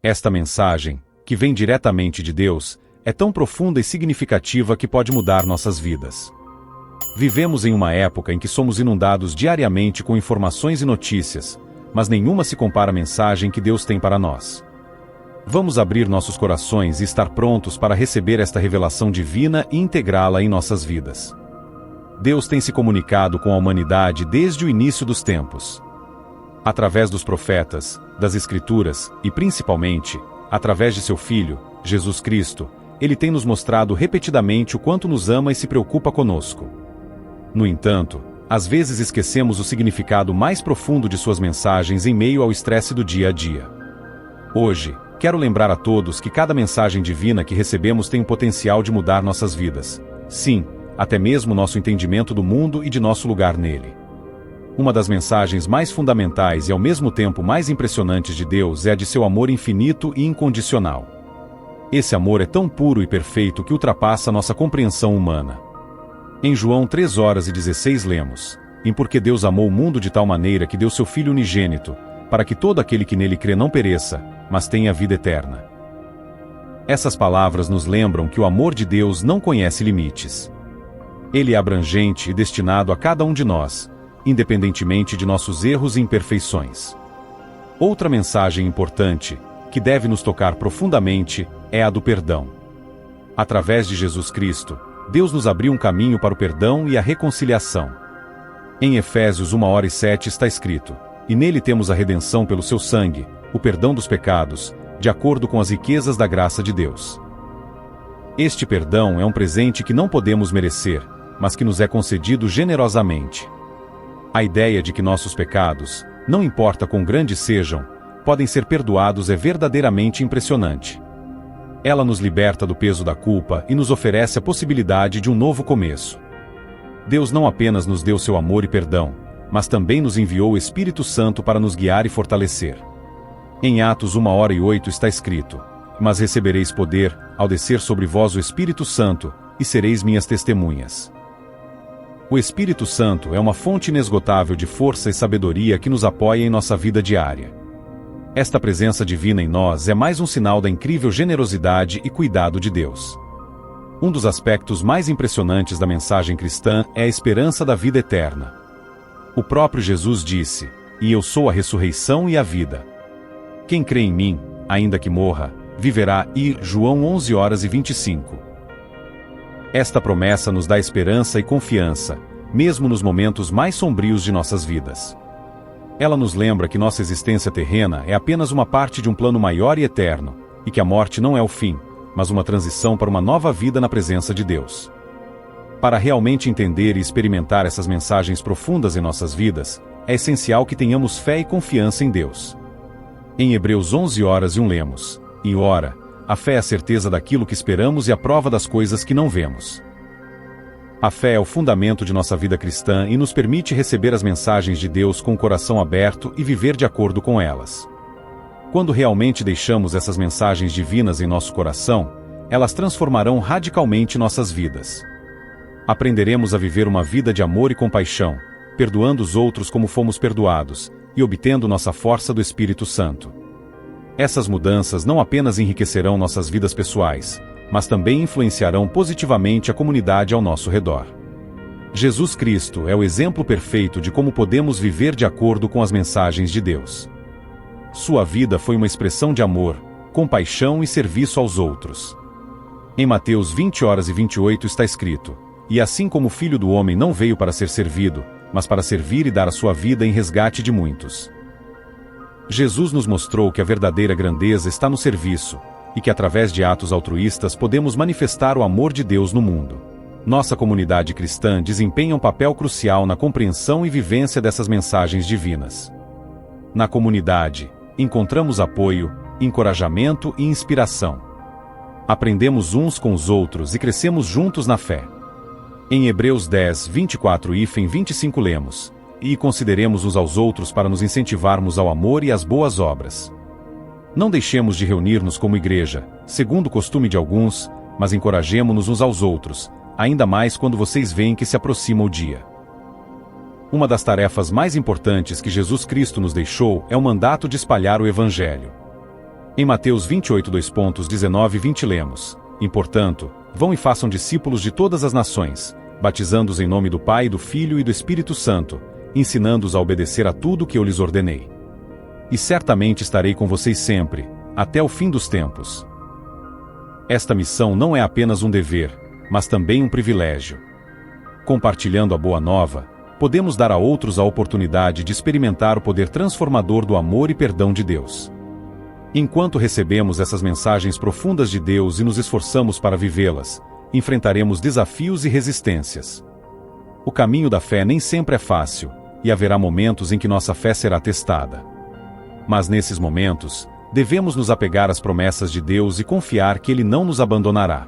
Esta mensagem, que vem diretamente de Deus, é tão profunda e significativa que pode mudar nossas vidas. Vivemos em uma época em que somos inundados diariamente com informações e notícias, mas nenhuma se compara à mensagem que Deus tem para nós. Vamos abrir nossos corações e estar prontos para receber esta revelação divina e integrá-la em nossas vidas. Deus tem se comunicado com a humanidade desde o início dos tempos. Através dos profetas, das Escrituras e, principalmente, através de seu Filho, Jesus Cristo, Ele tem nos mostrado repetidamente o quanto nos ama e se preocupa conosco. No entanto, às vezes esquecemos o significado mais profundo de suas mensagens em meio ao estresse do dia a dia. Hoje, quero lembrar a todos que cada mensagem divina que recebemos tem o potencial de mudar nossas vidas. Sim, até mesmo nosso entendimento do mundo e de nosso lugar nele. Uma das mensagens mais fundamentais e ao mesmo tempo mais impressionantes de Deus é a de seu amor infinito e incondicional. Esse amor é tão puro e perfeito que ultrapassa nossa compreensão humana. Em João 3:16 lemos: "E porque Deus amou o mundo de tal maneira que deu seu Filho unigênito, para que todo aquele que nele crê não pereça, mas tenha vida eterna." Essas palavras nos lembram que o amor de Deus não conhece limites. Ele é abrangente e destinado a cada um de nós, independentemente de nossos erros e imperfeições. Outra mensagem importante, que deve nos tocar profundamente, é a do perdão. Através de Jesus Cristo, Deus nos abriu um caminho para o perdão e a reconciliação. Em Efésios 1:7 está escrito: "E nele temos a redenção pelo seu sangue, o perdão dos pecados, de acordo com as riquezas da graça de Deus." Este perdão é um presente que não podemos merecer, mas que nos é concedido generosamente. A ideia de que nossos pecados, não importa quão grandes sejam, podem ser perdoados é verdadeiramente impressionante. Ela nos liberta do peso da culpa e nos oferece a possibilidade de um novo começo. Deus não apenas nos deu seu amor e perdão, mas também nos enviou o Espírito Santo para nos guiar e fortalecer. Em Atos 1:8 está escrito: "Mas recebereis poder, ao descer sobre vós o Espírito Santo, e sereis minhas testemunhas." O Espírito Santo é uma fonte inesgotável de força e sabedoria que nos apoia em nossa vida diária. Esta presença divina em nós é mais um sinal da incrível generosidade e cuidado de Deus. Um dos aspectos mais impressionantes da mensagem cristã é a esperança da vida eterna. O próprio Jesus disse: "E eu sou a ressurreição e a vida. Quem crê em mim, ainda que morra, viverá." E João 11:25. Esta promessa nos dá esperança e confiança, mesmo nos momentos mais sombrios de nossas vidas. Ela nos lembra que nossa existência terrena é apenas uma parte de um plano maior e eterno, e que a morte não é o fim, mas uma transição para uma nova vida na presença de Deus. Para realmente entender e experimentar essas mensagens profundas em nossas vidas, é essencial que tenhamos fé e confiança em Deus. Em Hebreus 11:1 lemos: "E ora, a fé é a certeza daquilo que esperamos e a prova das coisas que não vemos." A fé é o fundamento de nossa vida cristã e nos permite receber as mensagens de Deus com o coração aberto e viver de acordo com elas. Quando realmente deixamos essas mensagens divinas em nosso coração, elas transformarão radicalmente nossas vidas. Aprenderemos a viver uma vida de amor e compaixão, perdoando os outros como fomos perdoados, e obtendo nossa força do Espírito Santo. Essas mudanças não apenas enriquecerão nossas vidas pessoais, mas também influenciarão positivamente a comunidade ao nosso redor. Jesus Cristo é o exemplo perfeito de como podemos viver de acordo com as mensagens de Deus. Sua vida foi uma expressão de amor, compaixão e serviço aos outros. Em Mateus 20:28 está escrito: "E assim como o Filho do Homem não veio para ser servido, mas para servir e dar a sua vida em resgate de muitos." Jesus nos mostrou que a verdadeira grandeza está no serviço, e que através de atos altruístas podemos manifestar o amor de Deus no mundo. Nossa comunidade cristã desempenha um papel crucial na compreensão e vivência dessas mensagens divinas. Na comunidade, encontramos apoio, encorajamento e inspiração. Aprendemos uns com os outros e crescemos juntos na fé. Em Hebreus 10:24-25 lemos: "E consideremos uns aos outros para nos incentivarmos ao amor e às boas obras. Não deixemos de reunir-nos como igreja, segundo o costume de alguns, mas encorajemo-nos uns aos outros, ainda mais quando vocês veem que se aproxima o dia." Uma das tarefas mais importantes que Jesus Cristo nos deixou é o mandato de espalhar o Evangelho. Em Mateus 28, 19 e 20 lemos: E, portanto, vão e façam discípulos de todas as nações, batizando-os em nome do Pai, do Filho e do Espírito Santo, ensinando-os a obedecer a tudo que eu lhes ordenei. E certamente estarei com vocês sempre, até o fim dos tempos. Esta missão não é apenas um dever, mas também um privilégio. Compartilhando a boa nova, podemos dar a outros a oportunidade de experimentar o poder transformador do amor e perdão de Deus. Enquanto recebemos essas mensagens profundas de Deus e nos esforçamos para vivê-las, enfrentaremos desafios e resistências. O caminho da fé nem sempre é fácil, e haverá momentos em que nossa fé será testada. Mas nesses momentos, devemos nos apegar às promessas de Deus e confiar que Ele não nos abandonará.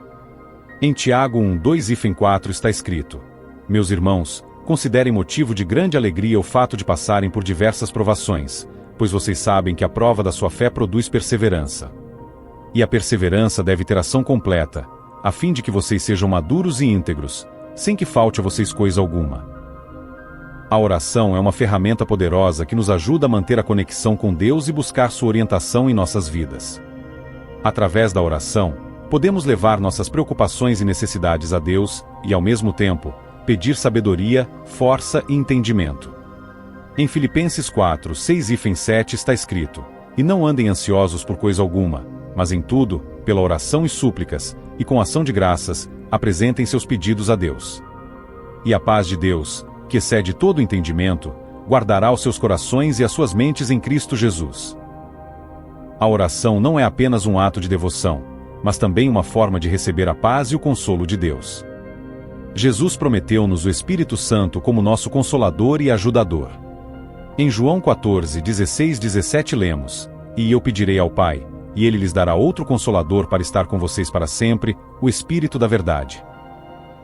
Em Tiago 1:2-4 está escrito: Meus irmãos, considerem motivo de grande alegria o fato de passarem por diversas provações, pois vocês sabem que a prova da sua fé produz perseverança. E a perseverança deve ter ação completa, a fim de que vocês sejam maduros e íntegros, sem que falte a vocês coisa alguma. A oração é uma ferramenta poderosa que nos ajuda a manter a conexão com Deus e buscar sua orientação em nossas vidas. Através da oração, podemos levar nossas preocupações e necessidades a Deus e, ao mesmo tempo, pedir sabedoria, força e entendimento. Em Filipenses 4:6-7 está escrito: E não andem ansiosos por coisa alguma, mas em tudo, pela oração e súplicas, e com ação de graças, apresentem seus pedidos a Deus. E a paz de Deus, que excede todo o entendimento, guardará os seus corações e as suas mentes em Cristo Jesus. A oração não é apenas um ato de devoção, mas também uma forma de receber a paz e o consolo de Deus. Jesus prometeu-nos o Espírito Santo como nosso Consolador e ajudador. Em João 14:16-17 lemos: E eu pedirei ao Pai, e Ele lhes dará outro Consolador para estar com vocês para sempre, o Espírito da Verdade.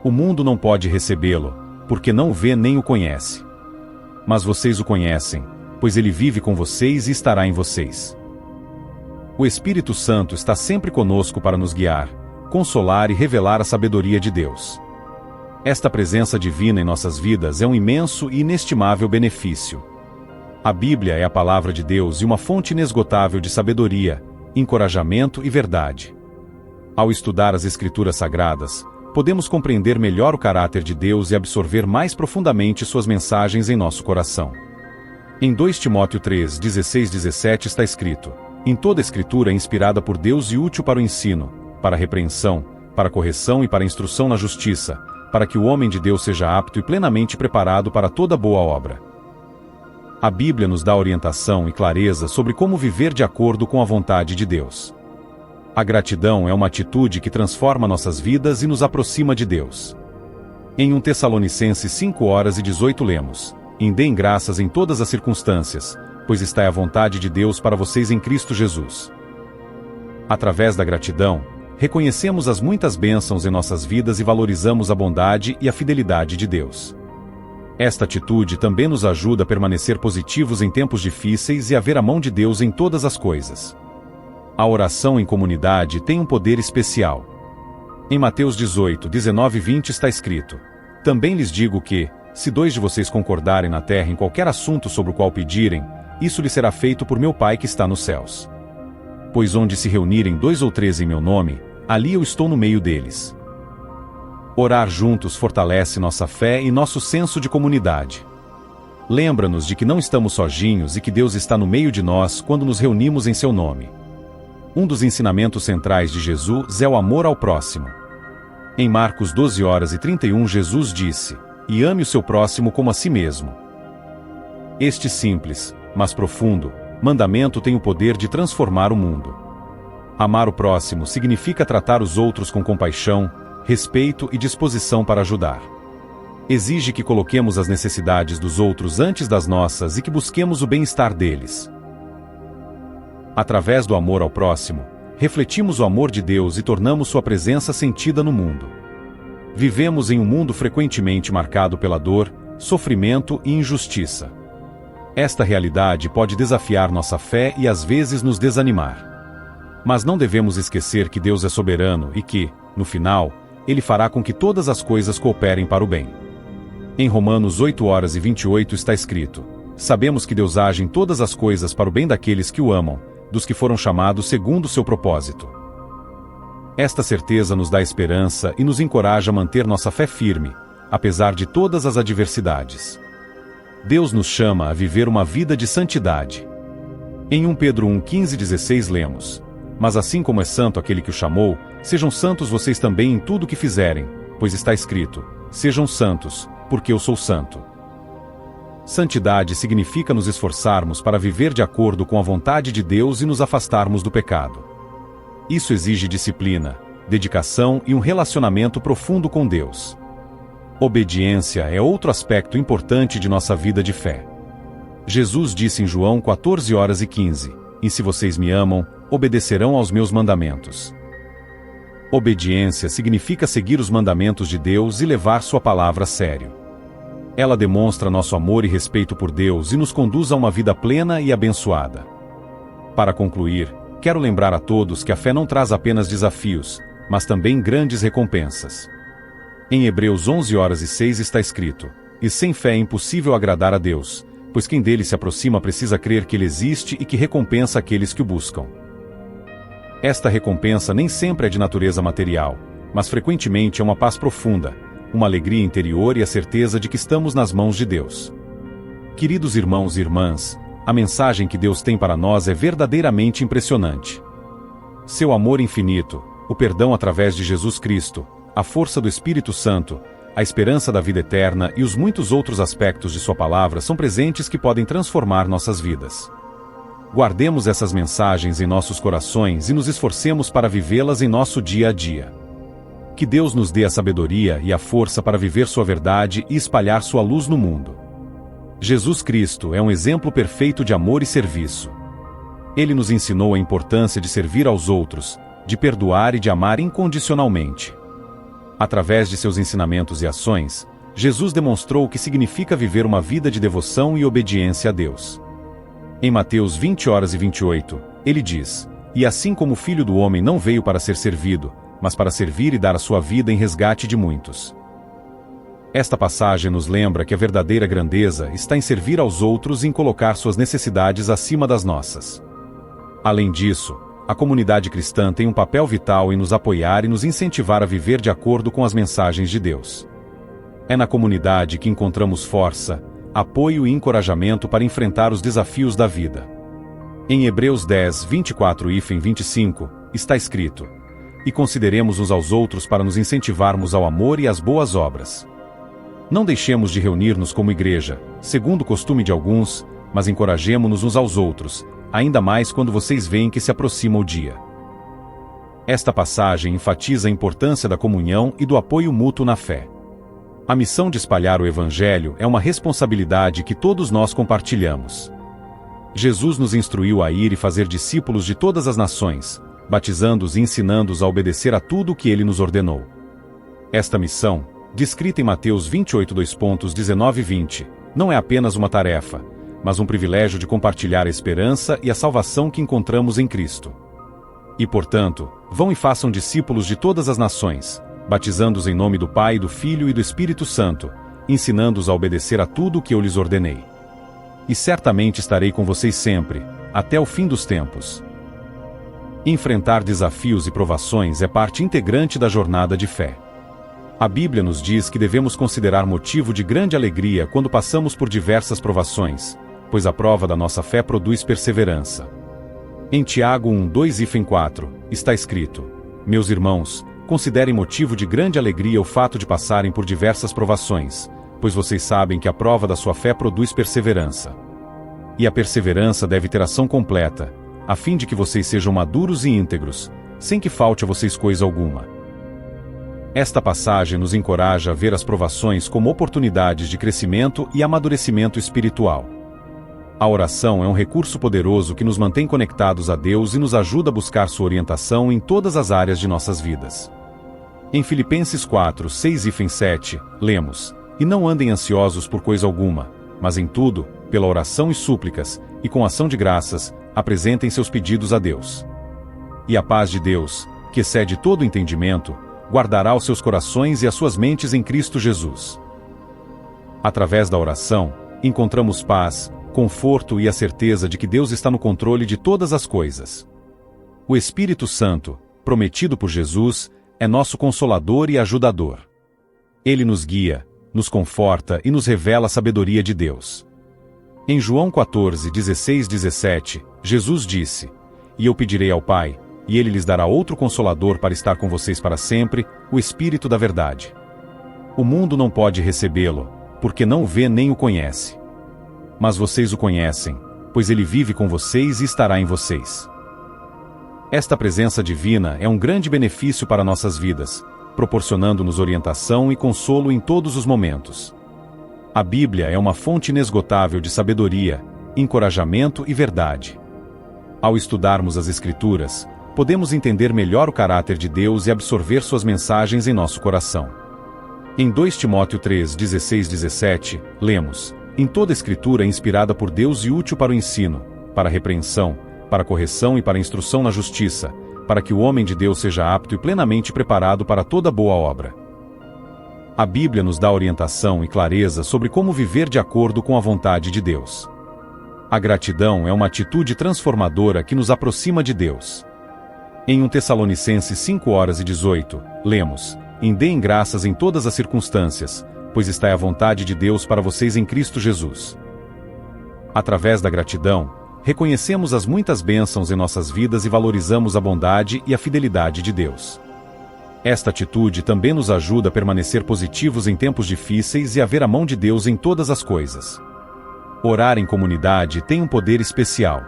O mundo não pode recebê-lo, porque não o vê nem o conhece. Mas vocês o conhecem, pois Ele vive com vocês e estará em vocês. O Espírito Santo está sempre conosco para nos guiar, consolar e revelar a sabedoria de Deus. Esta presença divina em nossas vidas é um imenso e inestimável benefício. A Bíblia é a palavra de Deus e uma fonte inesgotável de sabedoria, encorajamento e verdade. Ao estudar as Escrituras Sagradas, podemos compreender melhor o caráter de Deus e absorver mais profundamente suas mensagens em nosso coração. Em 2 Timóteo 3:16-17 está escrito: Em toda a Escritura é inspirada por Deus e útil para o ensino, para a repreensão, para a correção e para a instrução na justiça, para que o homem de Deus seja apto e plenamente preparado para toda boa obra. A Bíblia nos dá orientação e clareza sobre como viver de acordo com a vontade de Deus. A gratidão é uma atitude que transforma nossas vidas e nos aproxima de Deus. Em 1 Tessalonicenses 5:18 lemos: E deem graças em todas as circunstâncias, pois esta é a vontade de Deus para vocês em Cristo Jesus. Através da gratidão, reconhecemos as muitas bênçãos em nossas vidas e valorizamos a bondade e a fidelidade de Deus. Esta atitude também nos ajuda a permanecer positivos em tempos difíceis e a ver a mão de Deus em todas as coisas. A oração em comunidade tem um poder especial. Em Mateus 18:19-20 está escrito: Também lhes digo que, se 2 de vocês concordarem na terra em qualquer assunto sobre o qual pedirem, isso lhe será feito por meu Pai que está nos céus. Pois onde se reunirem 2 ou 3 em meu nome, ali eu estou no meio deles. Orar juntos fortalece nossa fé e nosso senso de comunidade. Lembra-nos de que não estamos sozinhos e que Deus está no meio de nós quando nos reunimos em seu nome. Um dos ensinamentos centrais de Jesus é o amor ao próximo. Em Marcos 12:31 Jesus disse: E ame o seu próximo como a si mesmo. Este simples, mas profundo, mandamento tem o poder de transformar o mundo. Amar o próximo significa tratar os outros com compaixão, respeito e disposição para ajudar. Exige que coloquemos as necessidades dos outros antes das nossas e que busquemos o bem-estar deles. Através do amor ao próximo, refletimos o amor de Deus e tornamos sua presença sentida no mundo. Vivemos em um mundo frequentemente marcado pela dor, sofrimento e injustiça. Esta realidade pode desafiar nossa fé e às vezes nos desanimar. Mas não devemos esquecer que Deus é soberano e que, no final, Ele fará com que todas as coisas cooperem para o bem. Em Romanos 8:28 está escrito: Sabemos que Deus age em todas as coisas para o bem daqueles que o amam, dos que foram chamados segundo o seu propósito. Esta certeza nos dá esperança e nos encoraja a manter nossa fé firme, apesar de todas as adversidades. Deus nos chama a viver uma vida de santidade. Em 1 Pedro 1:15-16 lemos: Mas assim como é santo aquele que o chamou, sejam santos vocês também em tudo o que fizerem, pois está escrito: Sejam santos, porque eu sou santo. Santidade significa nos esforçarmos para viver de acordo com a vontade de Deus e nos afastarmos do pecado. Isso exige disciplina, dedicação e um relacionamento profundo com Deus. Obediência é outro aspecto importante de nossa vida de fé. Jesus disse em João 14:15: E se vocês me amam, obedecerão aos meus mandamentos. Obediência significa seguir os mandamentos de Deus e levar sua palavra a sério. Ela demonstra nosso amor e respeito por Deus e nos conduz a uma vida plena e abençoada. Para concluir, quero lembrar a todos que a fé não traz apenas desafios, mas também grandes recompensas. Em Hebreus 11:6 está escrito: E sem fé é impossível agradar a Deus, pois quem dele se aproxima precisa crer que ele existe e que recompensa aqueles que o buscam. Esta recompensa nem sempre é de natureza material, mas frequentemente é uma paz profunda, uma alegria interior e a certeza de que estamos nas mãos de Deus. Queridos irmãos e irmãs, a mensagem que Deus tem para nós é verdadeiramente impressionante. Seu amor infinito, o perdão através de Jesus Cristo, a força do Espírito Santo, a esperança da vida eterna e os muitos outros aspectos de sua palavra são presentes que podem transformar nossas vidas. Guardemos essas mensagens em nossos corações e nos esforcemos para vivê-las em nosso dia a dia. Que Deus nos dê a sabedoria e a força para viver sua verdade e espalhar sua luz no mundo. Jesus Cristo é um exemplo perfeito de amor e serviço. Ele nos ensinou a importância de servir aos outros, de perdoar e de amar incondicionalmente. Através de seus ensinamentos e ações, Jesus demonstrou o que significa viver uma vida de devoção e obediência a Deus. Em Mateus 20:28, ele diz: E assim como o Filho do Homem não veio para ser servido, mas para servir e dar a sua vida em resgate de muitos. Esta passagem nos lembra que a verdadeira grandeza está em servir aos outros e em colocar suas necessidades acima das nossas. Além disso, a comunidade cristã tem um papel vital em nos apoiar e nos incentivar a viver de acordo com as mensagens de Deus. É na comunidade que encontramos força, apoio e encorajamento para enfrentar os desafios da vida. Em Hebreus 10:24-25, está escrito: E consideremos uns aos outros para nos incentivarmos ao amor e às boas obras. Não deixemos de reunir-nos como igreja, segundo o costume de alguns, mas encorajemo-nos uns aos outros, ainda mais quando vocês veem que se aproxima o dia. Esta passagem enfatiza a importância da comunhão e do apoio mútuo na fé. A missão de espalhar o Evangelho é uma responsabilidade que todos nós compartilhamos. Jesus nos instruiu a ir e fazer discípulos de todas as nações, batizando-os e ensinando-os a obedecer a tudo o que ele nos ordenou. Esta missão, descrita em Mateus 28:19-20, não é apenas uma tarefa, mas um privilégio de compartilhar a esperança e a salvação que encontramos em Cristo. E, portanto, vão e façam discípulos de todas as nações, batizando-os em nome do Pai, do Filho e do Espírito Santo, ensinando-os a obedecer a tudo o que eu lhes ordenei. E certamente estarei com vocês sempre, até o fim dos tempos. Enfrentar desafios e provações é parte integrante da jornada de fé. A Bíblia nos diz que devemos considerar motivo de grande alegria quando passamos por diversas provações, pois a prova da nossa fé produz perseverança. Em Tiago 1:2-4, está escrito: Meus irmãos, considerem motivo de grande alegria o fato de passarem por diversas provações, pois vocês sabem que a prova da sua fé produz perseverança. E a perseverança deve ter ação completa, a fim de que vocês sejam maduros e íntegros, sem que falte a vocês coisa alguma. Esta passagem nos encoraja a ver as provações como oportunidades de crescimento e amadurecimento espiritual. A oração é um recurso poderoso que nos mantém conectados a Deus e nos ajuda a buscar sua orientação em todas as áreas de nossas vidas. Em Filipenses 4:6-7, lemos: E não andem ansiosos por coisa alguma, mas em tudo, pela oração e súplicas, e com ação de graças, apresentem seus pedidos a Deus. E a paz de Deus, que excede todo entendimento, guardará os seus corações e as suas mentes em Cristo Jesus. Através da oração, encontramos paz, conforto e a certeza de que Deus está no controle de todas as coisas. O Espírito Santo, prometido por Jesus, é nosso consolador e ajudador. Ele nos guia, nos conforta e nos revela a sabedoria de Deus. Em João 14, 16, 17, Jesus disse: "E eu pedirei ao Pai, e Ele lhes dará outro Consolador para estar com vocês para sempre, o Espírito da Verdade. O mundo não pode recebê-lo, porque não o vê nem o conhece. Mas vocês o conhecem, pois Ele vive com vocês e estará em vocês." Esta presença divina é um grande benefício para nossas vidas, proporcionando-nos orientação e consolo em todos os momentos. A Bíblia é uma fonte inesgotável de sabedoria, encorajamento e verdade. Ao estudarmos as Escrituras, podemos entender melhor o caráter de Deus e absorver suas mensagens em nosso coração. Em 2 Timóteo 3, 16, 17, lemos: "Em toda a Escritura é inspirada por Deus e útil para o ensino, para a repreensão, para a correção e para a instrução na justiça, para que o homem de Deus seja apto e plenamente preparado para toda boa obra." A Bíblia nos dá orientação e clareza sobre como viver de acordo com a vontade de Deus. A gratidão é uma atitude transformadora que nos aproxima de Deus. Em 1 Tessalonicenses 5:18, lemos: "E deem graças em todas as circunstâncias, pois está a vontade de Deus para vocês em Cristo Jesus." Através da gratidão, reconhecemos as muitas bênçãos em nossas vidas e valorizamos a bondade e a fidelidade de Deus. Esta atitude também nos ajuda a permanecer positivos em tempos difíceis e a ver a mão de Deus em todas as coisas. Orar em comunidade tem um poder especial.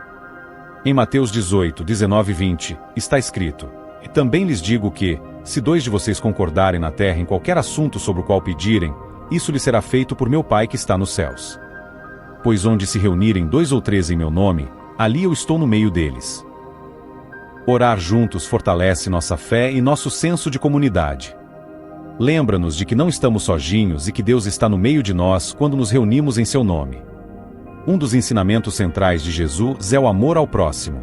Em Mateus 18, 19 e 20, está escrito: "E também lhes digo que, se 2 de vocês concordarem na terra em qualquer assunto sobre o qual pedirem, isso lhe será feito por meu Pai que está nos céus. Pois onde se reunirem 2 ou 3 em meu nome, ali eu estou no meio deles." Orar juntos fortalece nossa fé e nosso senso de comunidade. Lembra-nos de que não estamos sozinhos e que Deus está no meio de nós quando nos reunimos em seu nome. Um dos ensinamentos centrais de Jesus é o amor ao próximo.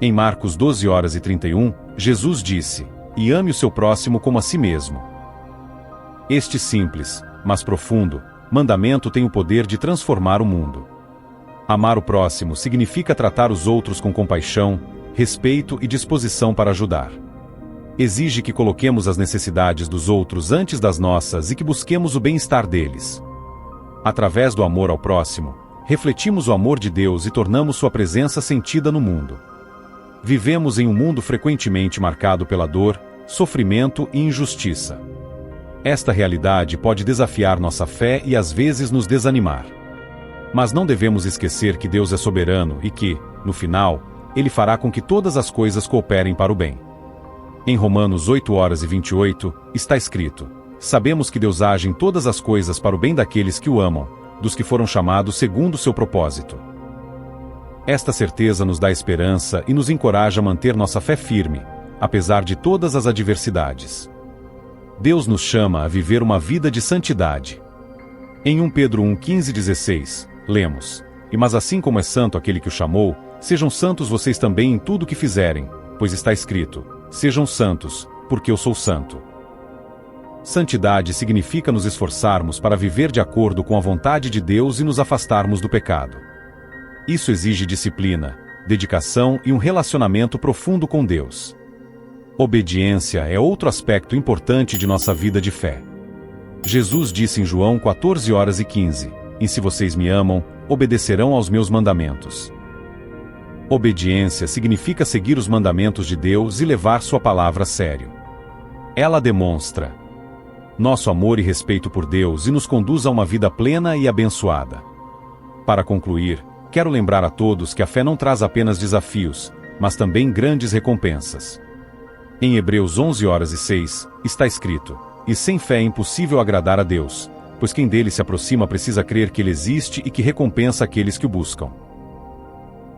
Em Marcos 12:31, Jesus disse: "E ame o seu próximo como a si mesmo." Este simples, mas profundo, mandamento tem o poder de transformar o mundo. Amar o próximo significa tratar os outros com compaixão, respeito e disposição para ajudar. Exige que coloquemos as necessidades dos outros antes das nossas e que busquemos o bem-estar deles. Através do amor ao próximo, refletimos o amor de Deus e tornamos sua presença sentida no mundo. Vivemos em um mundo frequentemente marcado pela dor, sofrimento e injustiça. Esta realidade pode desafiar nossa fé e às vezes nos desanimar. Mas não devemos esquecer que Deus é soberano e que, no final, Ele fará com que todas as coisas cooperem para o bem. Em Romanos 8:28, está escrito: "Sabemos que Deus age em todas as coisas para o bem daqueles que o amam, dos que foram chamados segundo o seu propósito." Esta certeza nos dá esperança e nos encoraja a manter nossa fé firme, apesar de todas as adversidades. Deus nos chama a viver uma vida de santidade. Em 1 Pedro 1:15-16, lemos: Mas assim como é santo aquele que o chamou, sejam santos vocês também em tudo o que fizerem, pois está escrito: Sejam santos, porque eu sou santo." Santidade significa nos esforçarmos para viver de acordo com a vontade de Deus e nos afastarmos do pecado. Isso exige disciplina, dedicação e um relacionamento profundo com Deus. Obediência é outro aspecto importante de nossa vida de fé. Jesus disse em João 14:15, "E se vocês me amam, obedecerão aos meus mandamentos." Obediência significa seguir os mandamentos de Deus e levar sua palavra a sério. Ela demonstra nosso amor e respeito por Deus e nos conduz a uma vida plena e abençoada. Para concluir, quero lembrar a todos que a fé não traz apenas desafios, mas também grandes recompensas. Em Hebreus 11:06, está escrito: "E sem fé é impossível agradar a Deus, pois quem dele se aproxima precisa crer que ele existe e que recompensa aqueles que o buscam."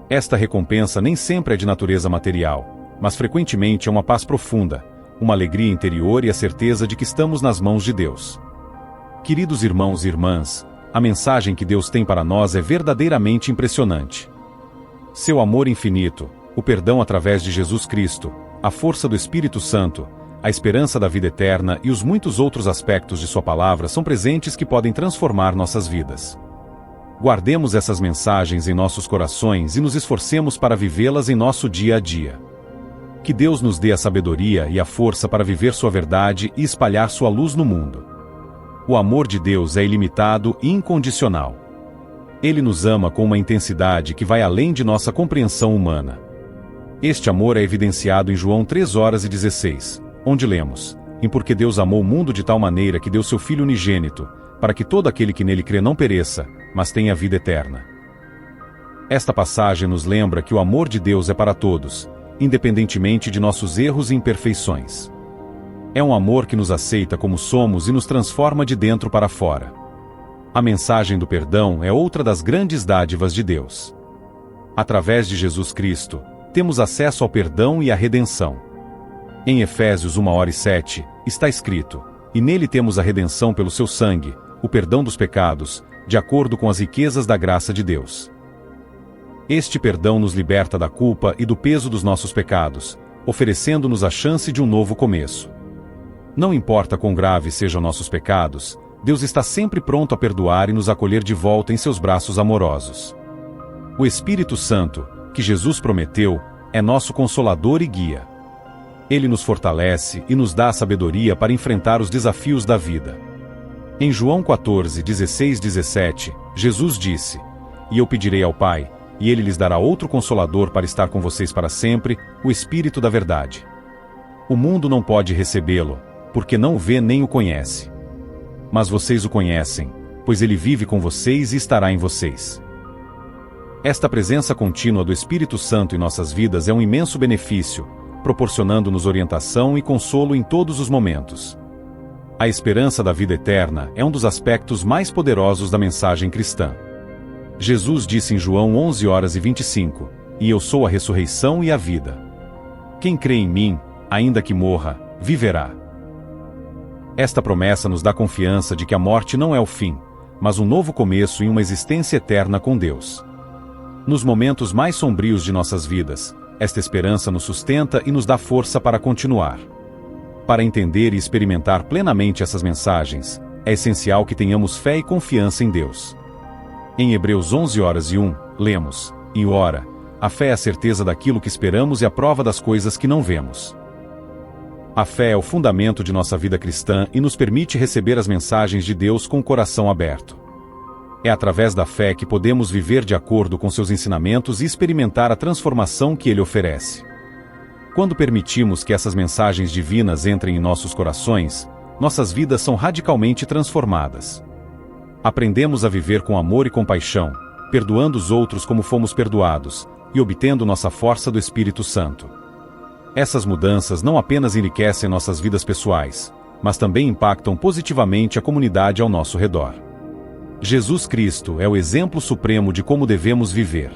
Esta recompensa nem sempre é de natureza material, mas frequentemente é uma paz profunda, uma alegria interior e a certeza de que estamos nas mãos de Deus. Queridos irmãos e irmãs, a mensagem que Deus tem para nós é verdadeiramente impressionante. Seu amor infinito, o perdão através de Jesus Cristo, a força do Espírito Santo, a esperança da vida eterna e os muitos outros aspectos de sua palavra são presentes que podem transformar nossas vidas. Guardemos essas mensagens em nossos corações e nos esforcemos para vivê-las em nosso dia a dia. Que Deus nos dê a sabedoria e a força para viver sua verdade e espalhar sua luz no mundo. O amor de Deus é ilimitado e incondicional. Ele nos ama com uma intensidade que vai além de nossa compreensão humana. Este amor é evidenciado em João 3:16, onde lemos: "E porque Deus amou o mundo de tal maneira que deu seu Filho unigênito, para que todo aquele que nele crê não pereça, mas tenha vida eterna." Esta passagem nos lembra que o amor de Deus é para todos, independentemente de nossos erros e imperfeições. É um amor que nos aceita como somos e nos transforma de dentro para fora. A mensagem do perdão é outra das grandes dádivas de Deus. Através de Jesus Cristo, temos acesso ao perdão e à redenção. Em Efésios 1:7, está escrito: "E nele temos a redenção pelo seu sangue, o perdão dos pecados, de acordo com as riquezas da graça de Deus." Este perdão nos liberta da culpa e do peso dos nossos pecados, oferecendo-nos a chance de um novo começo. Não importa quão graves sejam nossos pecados, Deus está sempre pronto a perdoar e nos acolher de volta em seus braços amorosos. O Espírito Santo, que Jesus prometeu, é nosso consolador e guia. Ele nos fortalece e nos dá a sabedoria para enfrentar os desafios da vida. Em João 14:16-17, Jesus disse: "E eu pedirei ao Pai, e ele lhes dará outro consolador para estar com vocês para sempre, o Espírito da verdade. O mundo não pode recebê-lo, porque não o vê nem o conhece. Mas vocês o conhecem, pois ele vive com vocês e estará em vocês." Esta presença contínua do Espírito Santo em nossas vidas é um imenso benefício, proporcionando-nos orientação e consolo em todos os momentos. A esperança da vida eterna é um dos aspectos mais poderosos da mensagem cristã. Jesus disse em João 11:25, "E eu sou a ressurreição e a vida. Quem crê em mim, ainda que morra, viverá." Esta promessa nos dá confiança de que a morte não é o fim, mas um novo começo em uma existência eterna com Deus. Nos momentos mais sombrios de nossas vidas, esta esperança nos sustenta e nos dá força para continuar. Para entender e experimentar plenamente essas mensagens, é essencial que tenhamos fé e confiança em Deus. Em Hebreus 11:1, lemos: "E ora, a fé é a certeza daquilo que esperamos e a prova das coisas que não vemos." A fé é o fundamento de nossa vida cristã e nos permite receber as mensagens de Deus com o coração aberto. É através da fé que podemos viver de acordo com seus ensinamentos e experimentar a transformação que ele oferece. Quando permitimos que essas mensagens divinas entrem em nossos corações, nossas vidas são radicalmente transformadas. Aprendemos a viver com amor e compaixão, perdoando os outros como fomos perdoados, e obtendo nossa força do Espírito Santo. Essas mudanças não apenas enriquecem nossas vidas pessoais, mas também impactam positivamente a comunidade ao nosso redor. Jesus Cristo é o exemplo supremo de como devemos viver.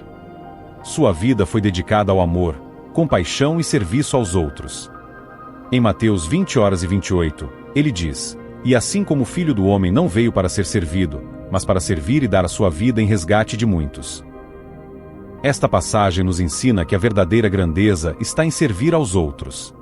Sua vida foi dedicada ao amor, compaixão e serviço aos outros. Em Mateus 20:28, ele diz: "E assim como o Filho do Homem não veio para ser servido, mas para servir e dar a sua vida em resgate de muitos." Esta passagem nos ensina que a verdadeira grandeza está em servir aos outros.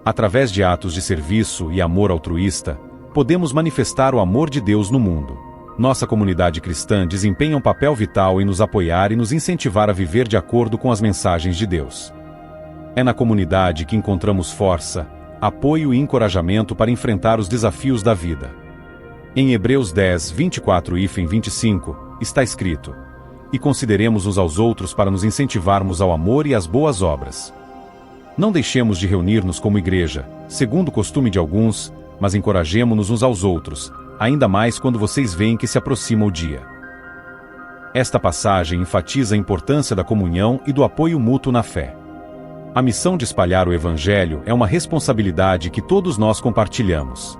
Através de atos de serviço e amor altruísta, podemos manifestar o amor de Deus no mundo. Nossa comunidade cristã desempenha um papel vital em nos apoiar e nos incentivar a viver de acordo com as mensagens de Deus. É na comunidade que encontramos força, apoio e encorajamento para enfrentar os desafios da vida. Em Hebreus 10:24-25, está escrito: "E consideremos uns aos outros para nos incentivarmos ao amor e às boas obras. Não deixemos de reunir-nos como igreja, segundo o costume de alguns, mas encorajemo-nos uns aos outros, ainda mais quando vocês veem que se aproxima o dia." Esta passagem enfatiza a importância da comunhão e do apoio mútuo na fé. A missão de espalhar o Evangelho é uma responsabilidade que todos nós compartilhamos.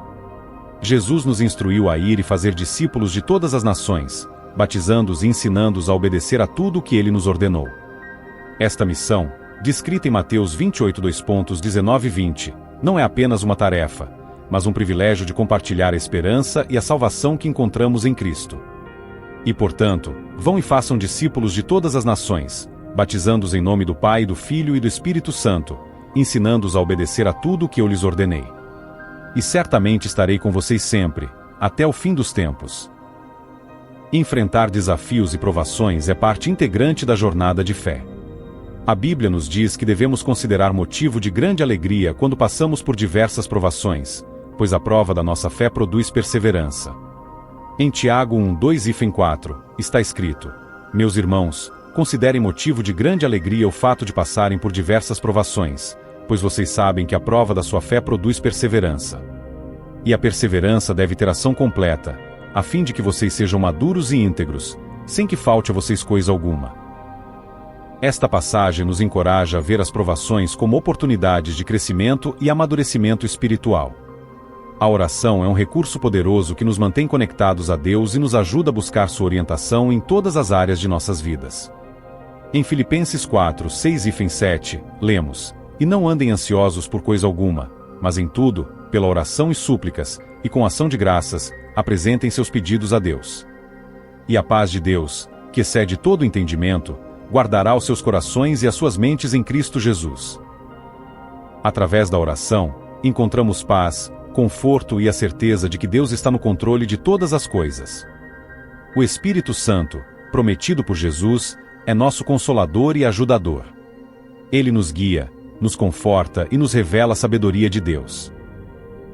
Jesus nos instruiu a ir e fazer discípulos de todas as nações, batizando-os e ensinando-os a obedecer a tudo o que ele nos ordenou. Esta missão, descrita em Mateus 28:19-20, não é apenas uma tarefa, mas um privilégio de compartilhar a esperança e a salvação que encontramos em Cristo. E, portanto, vão e façam discípulos de todas as nações, batizando-os em nome do Pai, do Filho e do Espírito Santo, ensinando-os a obedecer a tudo o que eu lhes ordenei. E certamente estarei com vocês sempre, até o fim dos tempos. Enfrentar desafios e provações é parte integrante da jornada de fé. A Bíblia nos diz que devemos considerar motivo de grande alegria quando passamos por diversas provações, pois a prova da nossa fé produz perseverança. Em Tiago 1:2-4, está escrito: Meus irmãos, considerem motivo de grande alegria o fato de passarem por diversas provações, pois vocês sabem que a prova da sua fé produz perseverança. E a perseverança deve ter ação completa, a fim de que vocês sejam maduros e íntegros, sem que falte a vocês coisa alguma. Esta passagem nos encoraja a ver as provações como oportunidades de crescimento e amadurecimento espiritual. A oração é um recurso poderoso que nos mantém conectados a Deus e nos ajuda a buscar sua orientação em todas as áreas de nossas vidas. Em Filipenses 4:6-7, lemos: E não andem ansiosos por coisa alguma, mas em tudo, pela oração e súplicas, e com ação de graças, apresentem seus pedidos a Deus. E a paz de Deus, que excede todo entendimento, guardará os seus corações e as suas mentes em Cristo Jesus. Através da oração, encontramos paz, conforto e a certeza de que Deus está no controle de todas as coisas. O Espírito Santo, prometido por Jesus, é nosso consolador e ajudador. Ele nos guia, nos conforta e nos revela a sabedoria de Deus.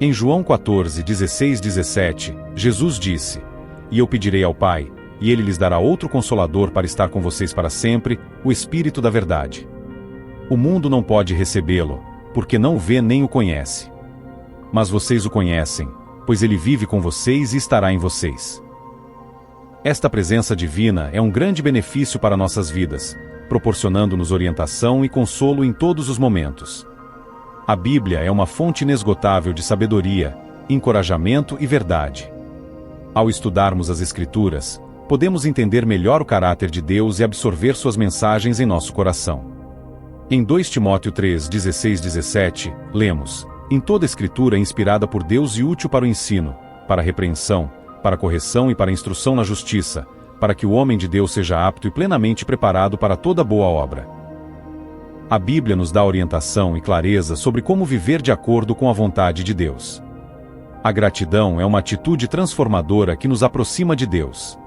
Em João 14:16-17, Jesus disse: E eu pedirei ao Pai, e Ele lhes dará outro Consolador para estar com vocês para sempre, o Espírito da Verdade. O mundo não pode recebê-lo, porque não o vê nem o conhece. Mas vocês o conhecem, pois Ele vive com vocês e estará em vocês. Esta presença divina é um grande benefício para nossas vidas, proporcionando-nos orientação e consolo em todos os momentos. A Bíblia é uma fonte inesgotável de sabedoria, encorajamento e verdade. Ao estudarmos as Escrituras, podemos entender melhor o caráter de Deus e absorver suas mensagens em nosso coração. Em 2 Timóteo 3:16-17, lemos: Em toda Escritura é inspirada por Deus e útil para o ensino, para a repreensão, para a correção e para a instrução na justiça, para que o homem de Deus seja apto e plenamente preparado para toda boa obra. A Bíblia nos dá orientação e clareza sobre como viver de acordo com a vontade de Deus. A gratidão é uma atitude transformadora que nos aproxima de Deus.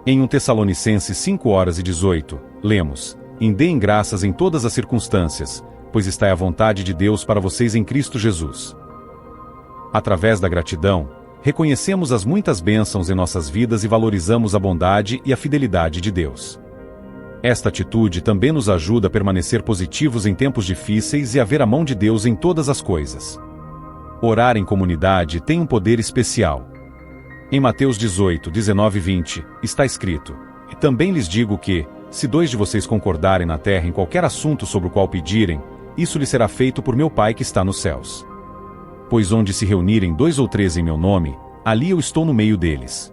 Em 1 Tessalonicenses 5:18, lemos: Deem graças em todas as circunstâncias, pois está à vontade de Deus para vocês em Cristo Jesus. Através da gratidão, reconhecemos as muitas bênçãos em nossas vidas e valorizamos a bondade e a fidelidade de Deus. Esta atitude também nos ajuda a permanecer positivos em tempos difíceis e a ver a mão de Deus em todas as coisas. Orar em comunidade tem um poder especial. Em Mateus 18:19-20, está escrito: E também lhes digo que, se 2 de vocês concordarem na terra em qualquer assunto sobre o qual pedirem, isso lhe será feito por meu Pai que está nos céus. Pois onde se reunirem 2 ou 3 em meu nome, ali eu estou no meio deles.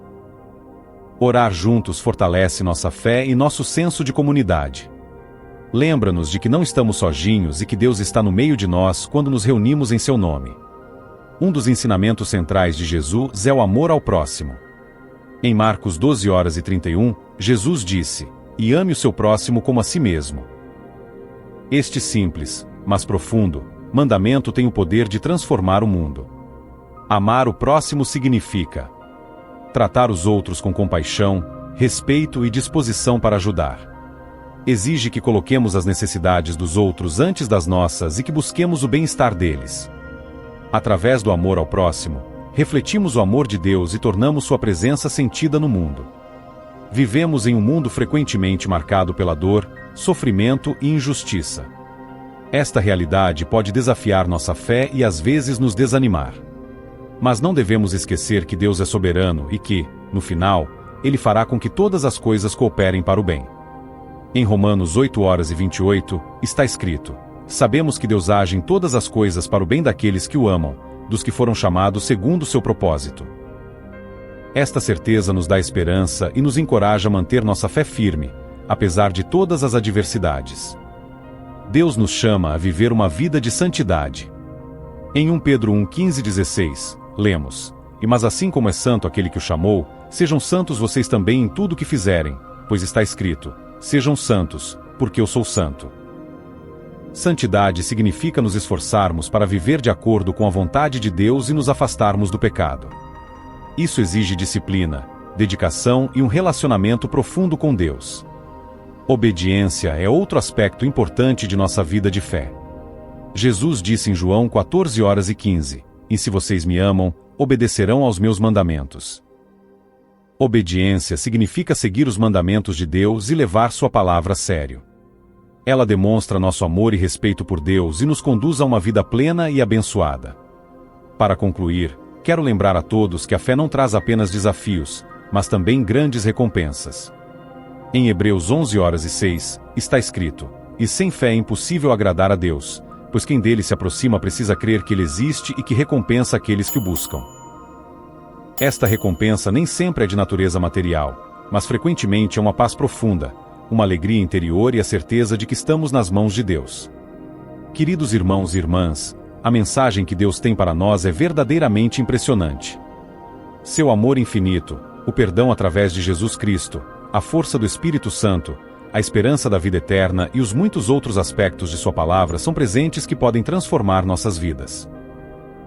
Orar juntos fortalece nossa fé e nosso senso de comunidade. Lembra-nos de que não estamos sozinhos e que Deus está no meio de nós quando nos reunimos em seu nome. Um dos ensinamentos centrais de Jesus é o amor ao próximo. Em Marcos 12:31, Jesus disse: E ame o seu próximo como a si mesmo. Este simples, mas profundo, mandamento tem o poder de transformar o mundo. Amar o próximo significa tratar os outros com compaixão, respeito e disposição para ajudar. Exige que coloquemos as necessidades dos outros antes das nossas e que busquemos o bem-estar deles. Através do amor ao próximo, refletimos o amor de Deus e tornamos sua presença sentida no mundo. Vivemos em um mundo frequentemente marcado pela dor, sofrimento e injustiça. Esta realidade pode desafiar nossa fé e às vezes nos desanimar. Mas não devemos esquecer que Deus é soberano e que, no final, Ele fará com que todas as coisas cooperem para o bem. Em Romanos 8:28, está escrito: Sabemos que Deus age em todas as coisas para o bem daqueles que o amam, dos que foram chamados segundo o seu propósito. Esta certeza nos dá esperança e nos encoraja a manter nossa fé firme, apesar de todas as adversidades. Deus nos chama a viver uma vida de santidade. Em 1 Pedro 1:15-16, lemos: Mas assim como é santo aquele que o chamou, sejam santos vocês também em tudo o que fizerem, pois está escrito: Sejam santos, porque eu sou santo. Santidade significa nos esforçarmos para viver de acordo com a vontade de Deus e nos afastarmos do pecado. Isso exige disciplina, dedicação e um relacionamento profundo com Deus. Obediência é outro aspecto importante de nossa vida de fé. Jesus disse em João 14:15, "E se vocês me amam, obedecerão aos meus mandamentos." Obediência significa seguir os mandamentos de Deus e levar sua palavra a sério. Ela demonstra nosso amor e respeito por Deus e nos conduz a uma vida plena e abençoada. Para concluir, quero lembrar a todos que a fé não traz apenas desafios, mas também grandes recompensas. Em Hebreus 11:06, está escrito: "E sem fé é impossível agradar a Deus, pois quem dele se aproxima precisa crer que ele existe e que recompensa aqueles que o buscam." Esta recompensa nem sempre é de natureza material, mas frequentemente é uma paz profunda, uma alegria interior e a certeza de que estamos nas mãos de Deus. Queridos irmãos e irmãs, a mensagem que Deus tem para nós é verdadeiramente impressionante. Seu amor infinito, o perdão através de Jesus Cristo, a força do Espírito Santo, a esperança da vida eterna e os muitos outros aspectos de sua palavra são presentes que podem transformar nossas vidas.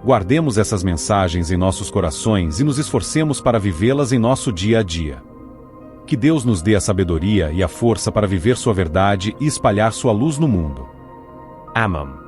Guardemos essas mensagens em nossos corações e nos esforcemos para vivê-las em nosso dia a dia. Que Deus nos dê a sabedoria e a força para viver sua verdade e espalhar sua luz no mundo. Amém.